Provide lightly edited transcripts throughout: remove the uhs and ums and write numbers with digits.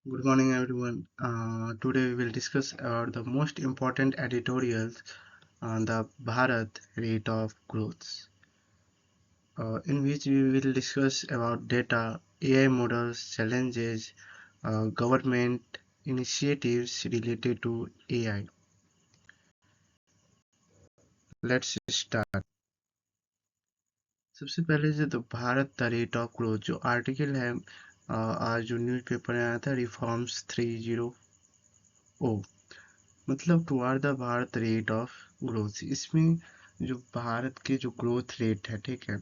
Good morning, everyone. Today we will discuss about the most important editorials on the Bharat rate of growth, in which we will discuss about data, AI models, challenges, government initiatives related to AI. Let's start. सबसे पहले जो तो Bharat the rate of growth जो article है, आज जो newspaper में आया था रिफॉर्म्स 3.0 मतलब toward the Bharat rate of growth. इसमें जो भारत के जो ग्रोथ रेट है, ठीक है,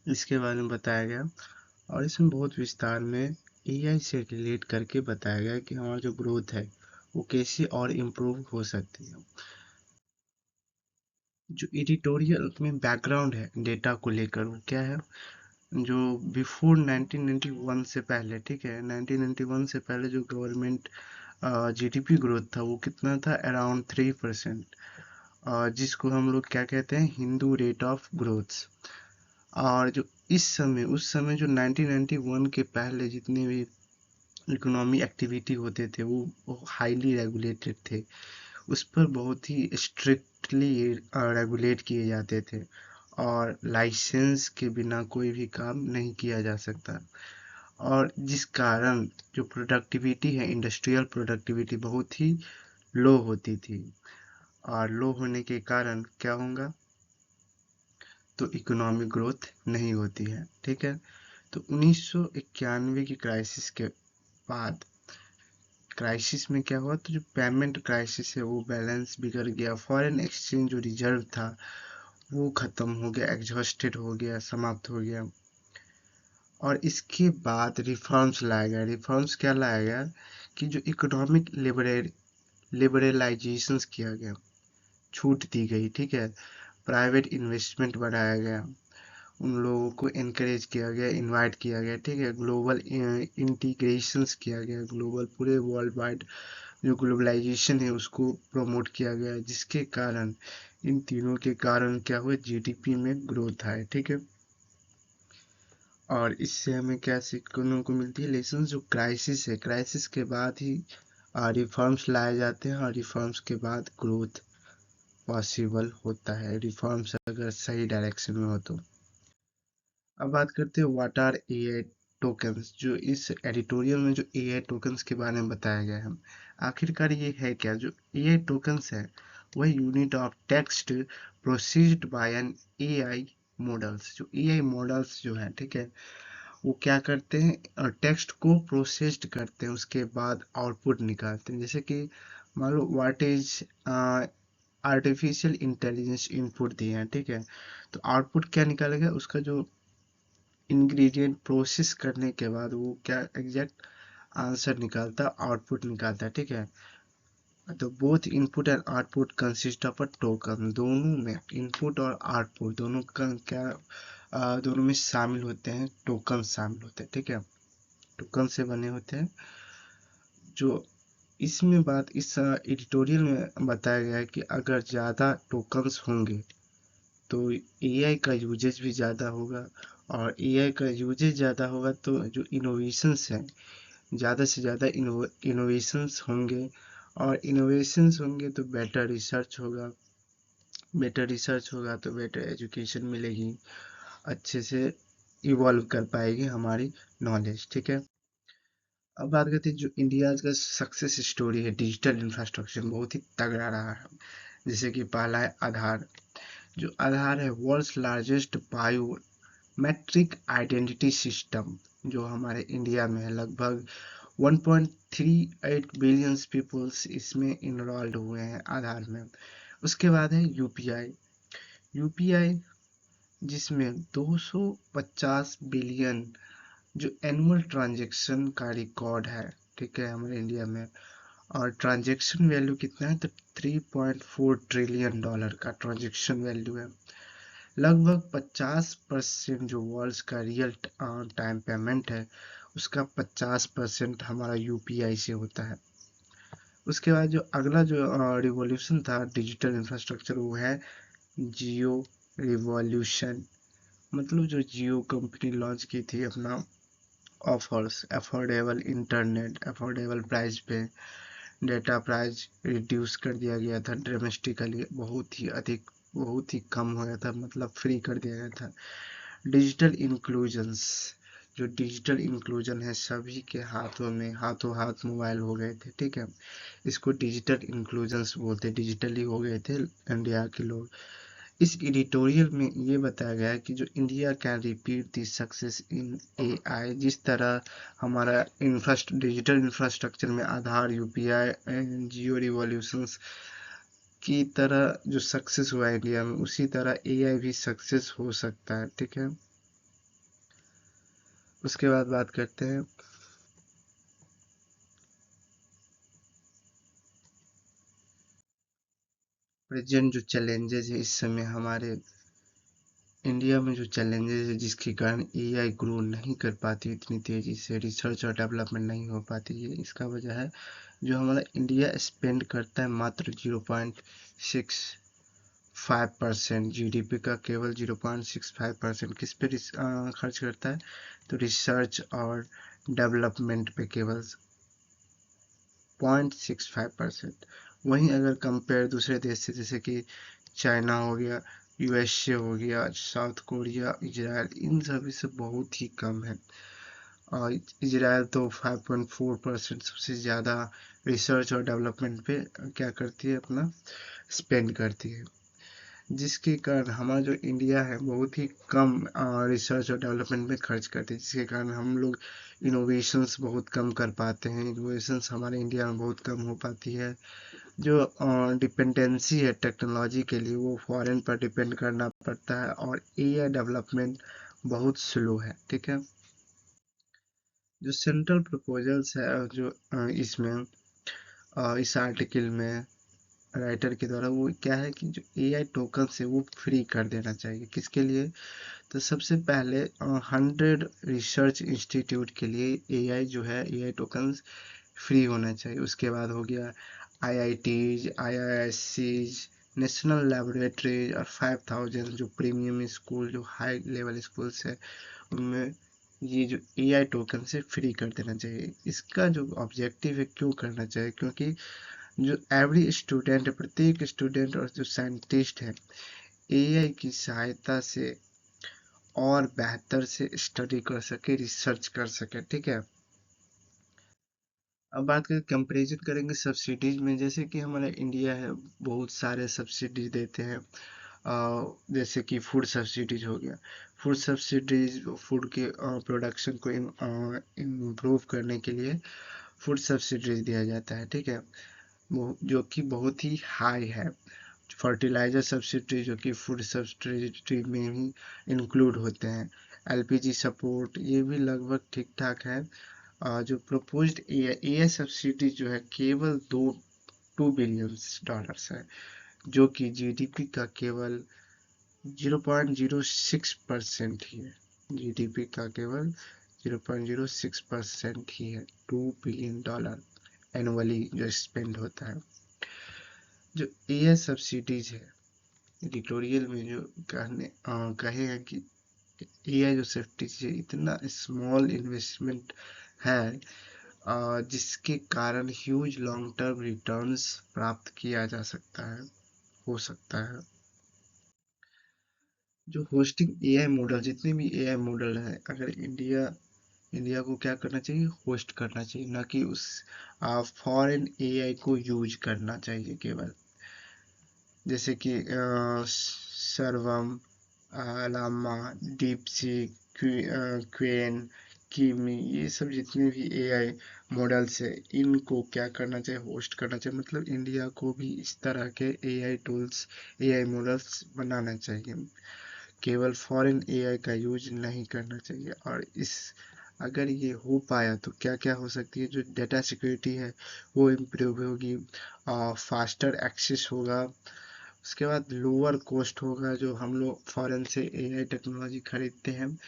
इसके बारे में बताया गया और इसमें बहुत विस्तार में एआई से रिलेट करके बताया गया कि हमारा जो ग्रोथ है वो कैसे और इम्प्रूव हो सकती है। जो एडिटोरियल में बैकग्राउंड है डेटा को लेकर वो क्या है, जो बिफोर 1991 से पहले, ठीक है, 1991 से पहले जो गवर्नमेंट जीडीपी ग्रोथ था वो कितना था, अराउंड 3%, जिसको हम लोग क्या कहते हैं, हिंदू रेट ऑफ ग्रोथ। और जो इस समय उस समय जो 1991 के पहले जितने भी इकोनॉमी एक्टिविटी होते थे वो हाईली रेगुलेटेड थे। उस पर बहुत ही स्ट्रिक्टली रेगुलेट किए जाते थे और लाइसेंस के बिना कोई भी काम नहीं किया जा सकता। और जिस कारण जो प्रोडक्टिविटी है, इंडस्ट्रियल प्रोडक्टिविटी बहुत ही लो होती थी। और लो होने के कारण क्या होगा, तो इकोनॉमिक ग्रोथ नहीं होती है, ठीक है। तो 1991 की क्राइसिस के बाद क्राइसिस में क्या हुआ, तो जो पेमेंट क्राइसिस है वो बैलेंस बिगड़ गया, फॉरेन एक्सचेंज जो रिजर्व था वो खत्म हो गया, एग्जॉस्टेड हो गया, समाप्त हो गया। और इसके बाद रिफॉर्म्स लाया गया। रिफॉर्म्स क्या लाया गया कि जो इकोनॉमिक लिबरलाइजेशंस किया गया, छूट दी गई, ठीक है, प्राइवेट इन्वेस्टमेंट बढ़ाया गया, उन लोगों को इनकरेज किया गया, इनवाइट किया गया, ठीक है, ग्लोबल इंटीग्रेशंस किया गया, ग्लोबल पूरे वर्ल्ड वाइड जो ग्लोबलाइजेशन है उसको प्रमोट किया गया, जिसके कारण इन तीनों के कारण क्या हुआ, जीडीपी में ग्रोथ आए, ठीक है। और इससे हमें क्या सीखने को मिलती है, लेसन, जो क्राइसिस है, क्राइसिस के बाद ही रिफॉर्म्स लाए जाते हैं और रिफॉर्म्स के बाद ग्रोथ पॉसिबल होता है, रिफॉर्म्स अगर सही डायरेक्शन में हो तो। अब बात करते हैं व्हाट आर एआई टोकन्स। जो इस एडिटोरियल में जो एआई टोकन्स के बारे में बताया गया है, आखिरकार ये है क्या। जो एआई टोकन्स है वह unit of text processed by an AI models. जो एआई मॉडल्स जो है, ठीक है, वो क्या करते हैं, टेक्स्ट को प्रोसेस्ड करते हैं, उसके बाद आउटपुट निकालते हैं। जैसे कि मान लो what is artificial intelligence input दिए हैं, ठीक है, तो आउटपुट क्या निकालेगा, उसका जो इंग्रेडिएंट प्रोसेस करने के बाद वो क्या एग्जैक्ट आंसर निकालता है, आउटपुट निकालता है, ठीक है। तो both input and output consist of a token. दोनों में इनपुट और आउटपुट दोनों का क्या, दोनों में शामिल होते हैं, टोकन शामिल होते हैं, ठीक है, टोकन से बने होते हैं। जो इसमें बात इस एडिटोरियल में बताया गया है कि अगर ज़्यादा टोकन्स होंगे तो एआई का यूजेज भी ज़्यादा होगा, और एआई का यूजेज ज़्यादा होगा तो जो इनोवेशंस हैं, ज़्यादा से ज़्यादा इनोवेशंस होंगे, और इनोवेशंस होंगे तो बेटर रिसर्च होगा तो बेटर एजुकेशन मिलेगी, अच्छे से इवॉल्व कर पाएगी हमारी नॉलेज, ठीक है। अब बात करते हैं जो इंडिया का सक्सेस स्टोरी है, डिजिटल इंफ्रास्ट्रक्चर बहुत ही तगड़ा रहा है। जैसे कि पहला है आधार। जो आधार है world's largest biometric identity system, जो हमारे इंडिया में है। लगभग 1.38 बिलियन पीपल्स इसमें इनरोल्ड हुए हैं आधार में। उसके बाद है यूपीआई। यूपीआई जिसमें 250 बिलियन जो एनुअल ट्रांजैक्शन का रिकॉर्ड है, ठीक है, हमारे इंडिया में। और ट्रांजैक्शन वैल्यू कितना है, तो 3.4 ट्रिलियन डॉलर का ट्रांजैक्शन वैल्यू है। लगभग 50% जो वर्ल्ड का रियल टाइम पेमेंट है उसका 50% हमारा यूपीआई से होता है। उसके बाद जो अगला जो रिवॉल्यूशन था डिजिटल इंफ्रास्ट्रक्चर, वो है जियो रिवॉल्यूशन। मतलब जो जियो कंपनी लॉन्च की थी अपना offers affordable internet affordable price पे डेटा प्राइस रिड्यूस कर दिया गया था ड्रामेस्टिकली, बहुत ही अधिक, बहुत ही कम हो गया था, मतलब फ्री कर दिया गया था। डिजिटल इंक्लूजन्स, जो डिजिटल इंक्लूजन है, सभी के हाथों में हाथों हाथ मोबाइल हो गए थे, ठीक है। इसको डिजिटल इंक्लूजन्स बोलते, डिजिटली हो गए थे इंडिया के लोग। इस एडिटोरियल में ये बताया गया है कि जो India can repeat the success in AI, जिस तरह हमारा डिजिटल इंफ्रास्ट्रक्चर में आधार, यूपीआई एंड जियो रिवॉल्यूशंस की तरह जो सक्सेस हुआ इंडिया में, उसी तरह एआई भी सक्सेस हो सकता है, ठीक है। उसके बाद बात करते हैं प्रेजेंट जो चैलेंजेस है इस समय हमारे इंडिया में, जो चैलेंजेस है जिसके कारण एआई ग्रो नहीं कर पाती इतनी तेजी से, रिसर्च और डेवलपमेंट नहीं हो पाती है। इसका वजह है जो हमारा इंडिया स्पेंड करता है मात्र 0.65% जीडीपी का, केवल 0.65% किस पे खर्च करता है, तो रिसर्च और डेवलपमेंट पे केवल 0.65%। वहीं अगर कंपेयर दूसरे देश से, जैसे कि चाइना हो गया, यूएसए हो गया, साउथ कोरिया, इजराइल, इन सभी से बहुत ही कम है। और इजराइल तो 5.4% सबसे ज़्यादा रिसर्च और डेवलपमेंट पे क्या करती है, अपना स्पेंड करती है। जिसके कारण हमारा जो इंडिया है बहुत ही कम रिसर्च और डेवलपमेंट में खर्च करते हैं, जिसके कारण हम लोग इनोवेशंस बहुत कम कर पाते हैं, इनोवेशंस हमारे इंडिया में बहुत कम हो पाती है। जो डिपेंडेंसी है टेक्नोलॉजी के लिए, वो फॉरेन पर डिपेंड करना पड़ता है, और एआई डेवलपमेंट बहुत स्लो है, ठीक है। जो सेंट्रल प्रपोजल्स है जो इसमें इस आर्टिकल में राइटर के द्वारा, वो क्या है कि जो एआई टोकन है वो फ्री कर देना चाहिए। किसके लिए, तो सबसे पहले 100 रिसर्च इंस्टीट्यूट के लिए एआई जो है, एआई टोकन फ्री होना चाहिए। उसके बाद हो गया आईआईटीज, आईआईएससीज, नेशनल लेबोरेटरीज और 5000 जो प्रीमियम स्कूल, जो हाई लेवल स्कूल्स है, उनमें ये जो एआई टोकन से फ्री कर देना चाहिए। इसका जो ऑब्जेक्टिव है, क्यों करना चाहिए, क्योंकि जो एवरी स्टूडेंट है, प्रत्येक स्टूडेंट और जो साइंटिस्ट है, एआई की सहायता से और बेहतर से स्टडी कर सके, रिसर्च कर सके, ठीक है। अब बात करें, कंपेरिजन करेंगे सब्सिडीज में, जैसे कि हमारा इंडिया है बहुत सारे सब्सिडीज देते हैं, जैसे कि फूड सब्सिडीज हो गया। फूड सब्सिडीज फूड के प्रोडक्शन को इम्प्रूव करने के लिए फूड सब्सिडीज दिया जाता है, ठीक है, जो कि बहुत ही हाई है। फर्टिलाइजर सब्सिडी जो कि फूड सब्सिडी में ही इंक्लूड होते हैं। एलपीजी सपोर्ट ये भी लगभग ठीक ठाक है। जो प्रपोज्ड एआई सब्सिडी जो है केवल 2 बिलियन डॉलर्स है, जो कि जीडीपी का केवल 0.06% ही है। जीडीपी का केवल 0.06% ही है, $2 बिलियन एनुअली जो स्पेंड होता है। जो एआई सब्सिडीज है, एडिटोरियल में जो कहे हैं कि एआई जो सब्सिडीज है इतना स्मॉल इन्वेस्टमेंट है, जिसके कारण ह्यूज लॉन्ग टर्म रिटर्न्स प्राप्त किया जा सकता है, हो सकता है। जो होस्टिंग एआई मॉडल, जितने भी एआई मॉडल है, अगर इंडिया को क्या करना चाहिए, होस्ट करना चाहिए, ना कि उस फॉरेन एआई को यूज करना चाहिए केवल। जैसे कि सर्वम, लामा, डीपसीक, क्वेन, कीमी, ये सब जितने भी एआई मॉडल्स है, इनको क्या करना चाहिए, होस्ट करना चाहिए। मतलब इंडिया को भी इस तरह के एआई टूल्स, एआई मॉडल्स बनाना चाहिए, केवल फॉरेन एआई का यूज नहीं करना चाहिए। और इस अगर ये हो पाया तो क्या क्या हो सकती है, जो डेटा सिक्योरिटी है वो इम्प्रूव होगी, फास्टर एक्सेस होगा। उसके बाद लोअर कॉस्ट होगा, जो हम लोग फॉरेन से एआई टेक्नोलॉजी खरीदते हैं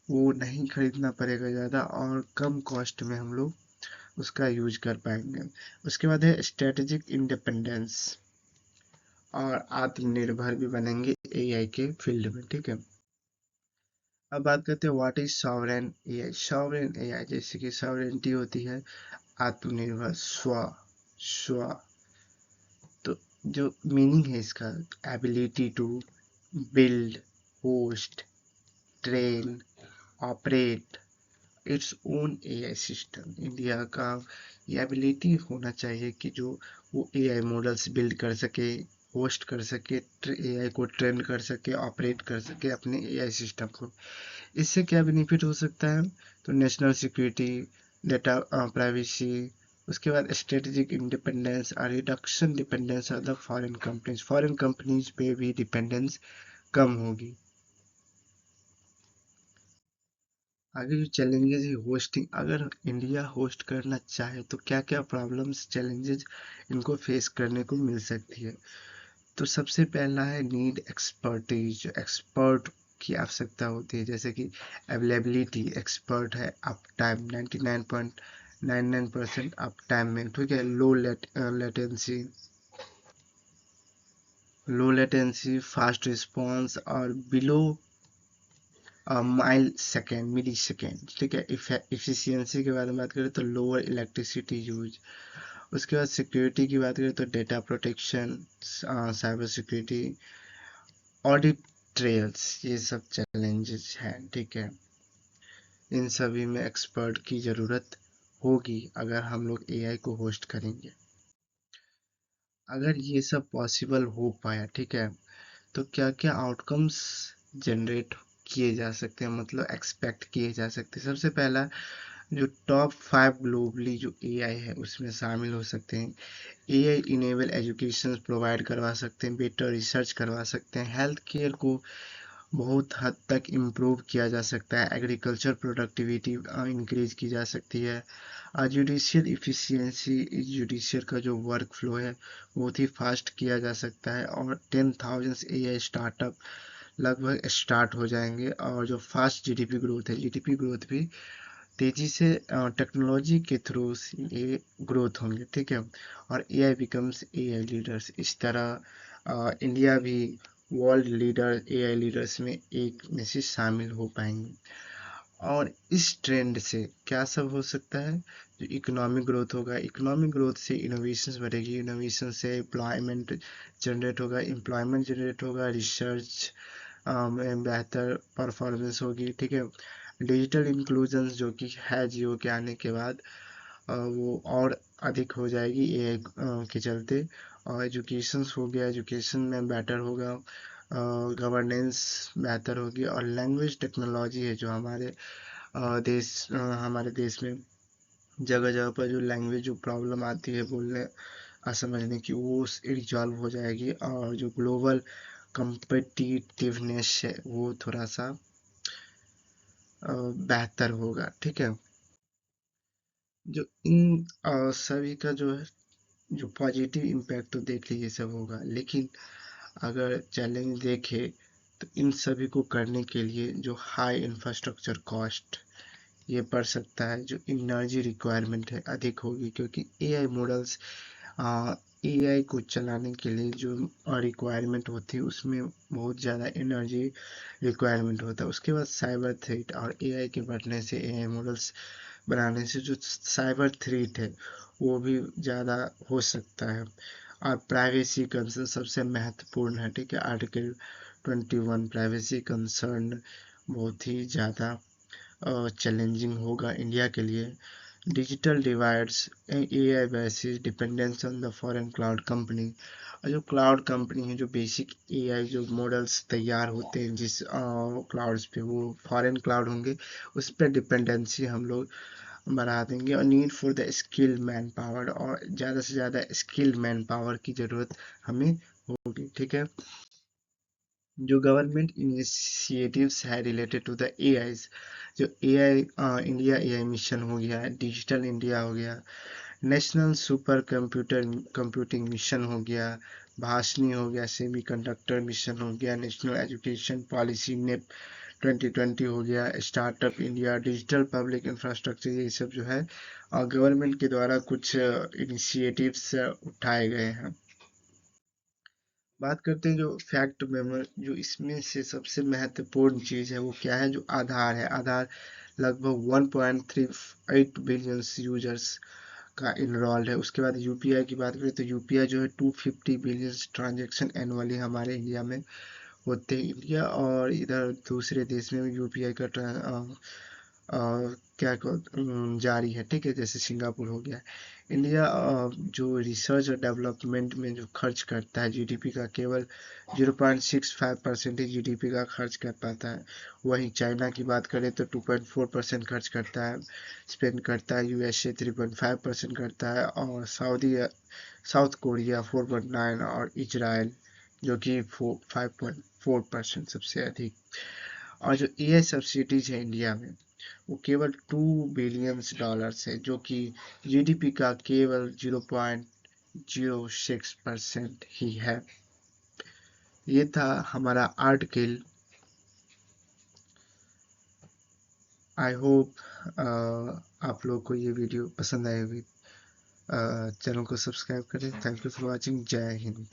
वो नहीं खरीदना पड़ेगा ज़्यादा, और कम कॉस्ट में हम लोग उसका यूज कर पाएंगे। उसके बाद है स्ट्रेटेजिक इंडिपेंडेंस, और आत्मनिर्भर भी बनेंगे एआई के फील्ड में, ठीक है। अब बात करते हैं what is sovereign AI. Sovereign AI जैसे कि सॉवरेनिटी होती है आत्मनिर्भर, स्व। तो जो मीनिंग है इसका, ability to build, host, train, operate its own AI system. India का ये एबिलिटी होना चाहिए कि जो वो एआई मॉडल्स बिल्ड कर सके, होस्ट कर सके, एआई को ट्रेन कर सके, ऑपरेट कर सके अपने एआई सिस्टम को। इससे क्या बेनिफिट हो सकता है, तो नेशनल सिक्योरिटी, डेटा प्राइवेसी, उसके बाद स्ट्रेटेजिक इंडिपेंडेंस और reduction dependence of the foreign companies पे भी डिपेंडेंस कम होगी। आगे जो चैलेंजेस है होस्टिंग, अगर इंडिया होस्ट करना चाहे तो क्या क्या प्रॉब्लम्स चैलेंजेस इनको फेस करने को मिल सकती है। तो सबसे पहला है नीड एक्सपर्टीज, एक्सपर्ट की आवश्यकता होती है, जैसे कि अवेलेबिलिटी, एक्सपर्ट है अप टाइम 99.99% अप टाइम में, ठीक है। Latency, low latency, fast response और बिलो माइल सेकेंड, मिली सेकेंड, ठीक है। इफिशियंसी के बारे में बात करें तो लोअर इलेक्ट्रिसिटी यूज। उसके बाद सिक्योरिटी की बात करें तो data protection, cyber security, audit trails, ये सब चैलेंजेस हैं, ठीक है। इन सभी में एक्सपर्ट की ज़रूरत होगी अगर हम लोग एआई को होस्ट करेंगे। अगर ये सब पॉसिबल हो पाया, ठीक है, तो क्या क्या आउटकम्स जनरेट किए जा सकते हैं, मतलब एक्सपेक्ट किए जा सकते हैं। सबसे पहला, जो टॉप 5 ग्लोबली जो एआई है उसमें शामिल हो सकते हैं। एआई इनेबल एजुकेशन प्रोवाइड करवा सकते हैं, बेटर रिसर्च करवा सकते हैं, हेल्थ केयर को बहुत हद तक इम्प्रूव किया जा सकता है, एग्रीकल्चर प्रोडक्टिविटी इंक्रीज की जा सकती है, जुडिशियल इफ़िशियंसी, जुडिशियल का जो वर्क फ्लो है बहुत ही फास्ट किया जा सकता है, और 10,000 एआई स्टार्टअप लगभग स्टार्ट हो जाएंगे। और जो फास्ट जीडीपी ग्रोथ है, जीडीपी ग्रोथ भी तेजी से टेक्नोलॉजी के थ्रू ये ग्रोथ होंगे, ठीक है। और एआई बिकम्स एआई लीडर्स, इस तरह इंडिया भी वर्ल्ड लीडर, एआई लीडर्स में एक में से शामिल हो पाएंगे। और इस ट्रेंड से क्या सब हो सकता है, जो इकोनॉमिक ग्रोथ होगा, इकोनॉमिक ग्रोथ से इनोवेशन बढ़ेगी, इनोवेशन से एम्प्लॉयमेंट जनरेट होगा, एम्प्लॉयमेंट जनरेट होगा, रिसर्च में बेहतर परफॉर्मेंस होगी, ठीक है। डिजिटल इंक्लूजन जो कि है जियो के आने के बाद वो और अधिक हो जाएगी एआई के चलते। और एजुकेशन हो गया, एजुकेशन में बेटर होगा, गवर्नेंस बेहतर होगी, और लैंग्वेज टेक्नोलॉजी है जो हमारे देश में जगह जगह पर जो लैंग्वेज जो प्रॉब्लम आती है बोलने और समझने की, वो रिजॉल्व हो जाएगी, और जो ग्लोबल कंपिटिटिवनेस है वो थोड़ा सा बेहतर होगा, ठीक है। जो इन सभी का जो है, जो पॉजिटिव इम्पैक्ट तो देख लीजिए सब होगा, लेकिन अगर चैलेंज देखें तो इन सभी को करने के लिए जो हाई इंफ्रास्ट्रक्चर कॉस्ट ये पड़ सकता है, जो एनर्जी रिक्वायरमेंट है अधिक होगी, क्योंकि एआई मॉडल्स एआई को चलाने के लिए जो रिक्वायरमेंट होती है उसमें बहुत ज़्यादा एनर्जी रिक्वायरमेंट होता है। उसके बाद साइबर थ्रेट, और एआई के बढ़ने से, एआई मॉडल्स बनाने से जो साइबर थ्रेट है वो भी ज़्यादा हो सकता है। और प्राइवेसी कंसर्न सबसे महत्वपूर्ण है, ठीक है। आर्टिकल 21 प्राइवेसी कंसर्न बहुत ही ज़्यादा चैलेंजिंग होगा इंडिया के लिए। Digital divides, AI basis dependence on the foreign cloud company, और जो क्लाउड कंपनी है जो बेसिक एआई जो मॉडल्स तैयार होते हैं जिस क्लाउड्स पे, वो फॉरेन क्लाउड होंगे, उस पर डिपेंडेंसी हम लोग बढ़ा देंगे। और need for the skilled man power, और ज़्यादा से ज़्यादा स्किल्ड मैन पावर की ज़रूरत हमें होगी, ठीक है। जो गवर्नमेंट इनिशिएटिव्स है रिलेटेड टू द एआई, जो एआई इंडिया एआई मिशन हो गया, डिजिटल इंडिया हो गया, नेशनल सुपर कंप्यूटिंग मिशन हो गया, भाषणी हो गया, सेमीकंडक्टर मिशन हो गया, नेशनल एजुकेशन पॉलिसी नेप 2020 हो गया, startup India, digital public infrastructure, ये सब जो है गवर्नमेंट के द्वारा कुछ इनिशिएटिव्स उठाए गए हैं। बात करते हैं जो फैक्ट मेमोर, जो इसमें से सबसे महत्वपूर्ण चीज है वो क्या है, जो आधार है। आधार लगभग 1.38 बिलियन यूजर्स का इनरोल्ड है। उसके बाद यूपीआई की बात करें तो यूपीआई जो है 250 बिलियन ट्रांजेक्शन एनुअली हमारे इंडिया में होते हैं। इंडिया और इधर दूसरे देश में भी यूपीआई का जारी है, ठीक है, जैसे सिंगापुर हो गया। इंडिया जो रिसर्च और डेवलपमेंट में जो खर्च करता है जीडीपी का, केवल 0.65% ही जीडीपी का खर्च कर पाता है। वहीं चाइना की बात करें तो 2.4% खर्च करता है, स्पेंड करता है, यूएसए 3.5% करता है, और साउथ कोरिया 4.9, और इजराइल जो कि 5.4% सबसे अधिक। और जो एआई सब्सिडीज है इंडिया में वो केवल $2 बिलियन है, जो कि जीडीपी का केवल 0.06% ही है। ये था हमारा आर्टिकल। आई होप आप लोग को ये वीडियो पसंद आई होगी। चैनल को सब्सक्राइब करें। Thank you for watching. जय हिंद।